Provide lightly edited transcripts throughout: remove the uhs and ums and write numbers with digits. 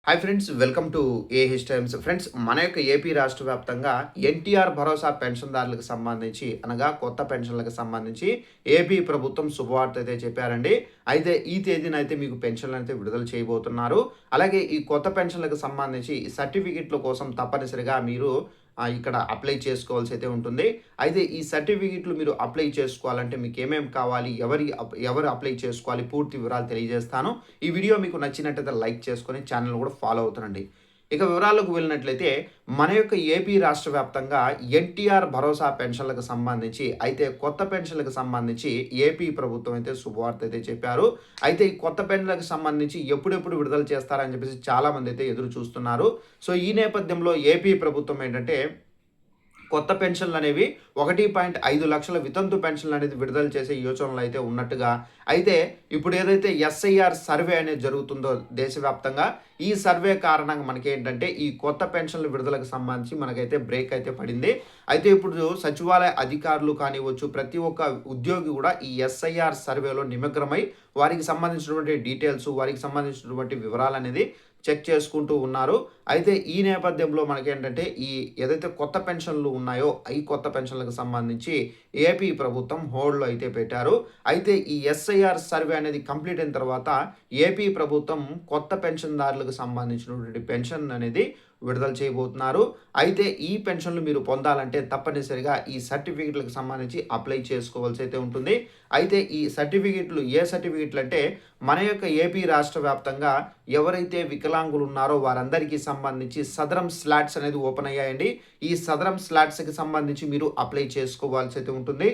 Hi friends, welcome to AH times. Friends, మన యొక్క AP రాష్ట్ర వ్యాప్తంగా ఎన్టీఆర్ భరోసా పెన్షన్దారులకు సంబంధించి అనగా కొత్త పెన్షన్లకు సంబంధించి ఏపీ ప్రభుత్వం శుభవార్త అయితే చెప్పారండి. అయితే ఈ తేదీన అయితే మీకు పెన్షన్లు అయితే విడుదల చేయబోతున్నారు. అలాగే ఈ కొత్త పెన్షన్లకు సంబంధించి సర్టిఫికెట్ల కోసం తప్పనిసరిగా మీరు ఇక్కడ అప్లై చేసుకోవాల్సి అయితే ఉంటుంది. అయితే ఈ సర్టిఫికెట్లు మీరు అప్లై చేసుకోవాలంటే మీకు ఏమేమి కావాలి, ఎవరు అప్లై చేసుకోవాలి, పూర్తి వివరాలు తెలియజేస్తాను. ఈ వీడియో మీకు నచ్చినట్టయితే లైక్ చేసుకొని ఛానల్ కూడా ఫాలో అవుతుండండి. ఇక వివరాలకు వెళ్ళినట్లయితే మన యొక్క ఏపీ రాష్ట్ర వ్యాప్తంగా ఎన్టీఆర్ భరోసా పెన్షన్లకు సంబంధించి అయితే కొత్త పెన్షన్లకు సంబంధించి ఏపీ ప్రభుత్వం అయితే శుభవార్త అయితే చెప్పారు. అయితే ఈ కొత్త పెన్షన్లకు సంబంధించి ఎప్పుడెప్పుడు విడుదల చేస్తారని చెప్పేసి చాలామంది అయితే ఎదురు చూస్తున్నారు. సో ఈ నేపథ్యంలో ఏపీ ప్రభుత్వం ఏంటంటే కొత్త పెన్షన్లు అనేవి 1.5 లక్షల వితంతు పెన్షన్లు అనేది విడుదల చేసే యోచనలు అయితే ఉన్నట్టుగా, అయితే ఇప్పుడు ఏదైతే ఎస్ఐఆర్ సర్వే అనేది జరుగుతుందో దేశవ్యాప్తంగా, ఈ సర్వే కారణంగా మనకేంటంటే ఈ కొత్త పెన్షన్ల విడుదలకు సంబంధించి మనకైతే బ్రేక్ అయితే పడింది. అయితే ఇప్పుడు సచివాలయ అధికారులు కానివ్వచ్చు, ప్రతి ఒక్క ఉద్యోగి కూడా ఈ ఎస్ఐఆర్ సర్వేలో నిమగ్నమై వారికి సంబంధించినటువంటి డీటెయిల్స్, వారికి సంబంధించినటువంటి వివరాలు అనేది చెక్ చేసుకుంటూ ఉన్నారు. అయితే ఈ నేపథ్యంలో మనకేంటంటే ఈ ఏదైతే కొత్త పెన్షన్లు ఉన్నాయో ఈ కొత్త పెన్షన్లకు సంబంధించి ఏపీ ప్రభుత్వం హోల్డ్లో అయితే పెట్టారు. అయితే ఈ ఎస్ఐఆర్ సర్వే అనేది కంప్లీట్ అయిన తర్వాత ఏపీ ప్రభుత్వం కొత్త పెన్షన్దారులకు సంబంధించినటువంటి పెన్షన్ అనేది విడుదల చేయబోతున్నారు. అయితే ఈ పెన్షన్లు మీరు పొందాలంటే తప్పనిసరిగా ఈ సర్టిఫికెట్లకు సంబంధించి అప్లై చేసుకోవాల్సి అయితే ఉంటుంది. అయితే ఈ సర్టిఫికెట్లు ఏ సర్టిఫికెట్లు అంటే మన యొక్క ఏపీ రాష్ట్ర వ్యాప్తంగా ఎవరైతే వికలాంగులు ఉన్నారో వారందరికీ సంబంధించి సదరం స్లాట్స్ అనేది ఓపెన్ అయ్యాయండి. ఈ సదరం స్లాట్స్కి సంబంధించి మీరు అప్లై చేసుకోవాల్సి అయితే ఉంటుంది.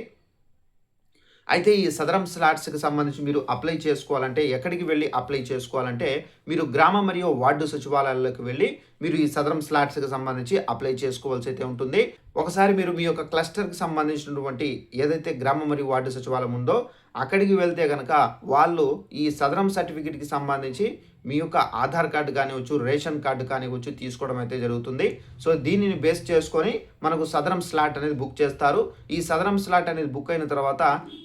అయితే ఈ సదరం స్లాట్స్కి సంబంధించి మీరు అప్లై చేసుకోవాలంటే ఎక్కడికి వెళ్ళి అప్లై చేసుకోవాలంటే మీరు గ్రామ మరియు వార్డు సచివాలయాలకు వెళ్ళి మీరు ఈ సదరం స్లాట్స్కి సంబంధించి అప్లై చేసుకోవాల్సి అయితే ఉంటుంది. ఒకసారి మీరు మీ యొక్క క్లస్టర్కి సంబంధించినటువంటి ఏదైతే గ్రామ మరియు వార్డు సచివాలయం ఉందో అక్కడికి వెళ్తే కనుక వాళ్ళు ఈ సదరం సర్టిఫికేట్కి సంబంధించి మీ యొక్క ఆధార్ కార్డు కానివచ్చు, రేషన్ కార్డు కానివచ్చు తీసుకోవడం అయితే జరుగుతుంది. సో దీనిని బేస్ చేసుకొని మనకు సదరం స్లాట్ అనేది బుక్ చేస్తారు. ఈ సదరం స్లాట్ అనేది బుక్ అయిన తర్వాత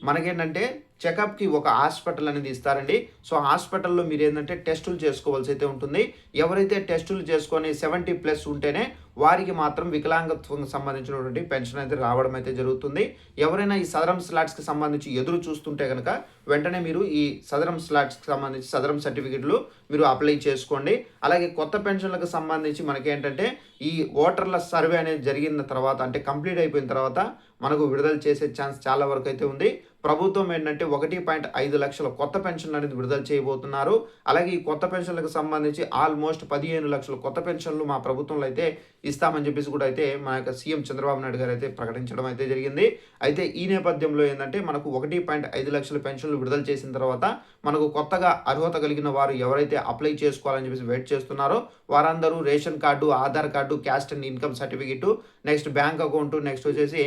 మనకేంటంటే చెకప్కి ఒక హాస్పిటల్ అనేది ఇస్తారండి. సో హాస్పిటల్లో మీరు ఏంటంటే టెస్టులు చేసుకోవాల్సి అయితే ఉంటుంది. ఎవరైతే టెస్టులు చేసుకొని 70+ ఉంటేనే వారికి మాత్రం వికలాంగత్వంకి సంబంధించినటువంటి పెన్షన్ అయితే రావడం అయితే జరుగుతుంది. ఎవరైనా ఈ సదరం స్లాట్స్కి సంబంధించి ఎదురు చూస్తుంటే కనుక వెంటనే మీరు ఈ సదరం స్లాట్స్కి సంబంధించి సదరం సర్టిఫికెట్లు మీరు అప్లై చేసుకోండి. అలాగే కొత్త పెన్షన్లకు సంబంధించి మనకేంటంటే ఈ ఓటర్ల సర్వే అనేది జరిగిన తర్వాత అంటే కంప్లీట్ అయిపోయిన తర్వాత మనకు విడుదల చేసే ఛాన్స్ చాలా వరకు అయితే ఉంది. ప్రభుత్వం ఏంటంటే 1.5 లక్షల కొత్త పెన్షన్లు అనేది విడుదల చేయబోతున్నారు. అలాగే ఈ కొత్త పెన్షన్లకు సంబంధించి ఆల్మోస్ట్ 15 లక్షల కొత్త పెన్షన్లు మా ప్రభుత్వంలో అయితే ఇస్తామని చెప్పేసి కూడా అయితే మన యొక్క సీఎం చంద్రబాబు నాయుడు గారు అయితే ప్రకటించడం అయితే జరిగింది. అయితే ఈ నేపథ్యంలో ఏంటంటే మనకు 1.5 లక్షల పెన్షన్లు విడుదల చేసిన తర్వాత మనకు కొత్తగా అర్హత కలిగిన వారు ఎవరైతే అప్లై చేసుకోవాలని చెప్పేసి వెయిట్ చేస్తున్నారో వారందరూ ration card, Aadhaar card, caste and income certificate, next bank account, next వచ్చేసి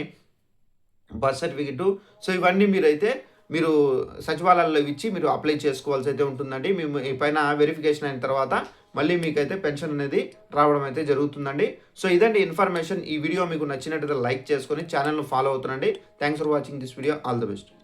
బర్త్ సర్టిఫికెట్. సో ఇవన్నీ మీరు సచివాలయాల్లో ఇచ్చి మీరు అప్లై చేసుకోవాల్సి అయితే ఉంటుందండి. మేము ఈ పైన వెరిఫికేషన్ అయిన తర్వాత మళ్ళీ మీకైతే పెన్షన్ అనేది రావడం అయితే జరుగుతుందండి. సో ఇదండి ఇన్ఫర్మేషన్. ఈ వీడియో మీకు నచ్చినట్టయితే లైక్ చేసుకొని ఛానల్ను ఫాలో అవుతుండండి. Thanks for watching this video. All the best.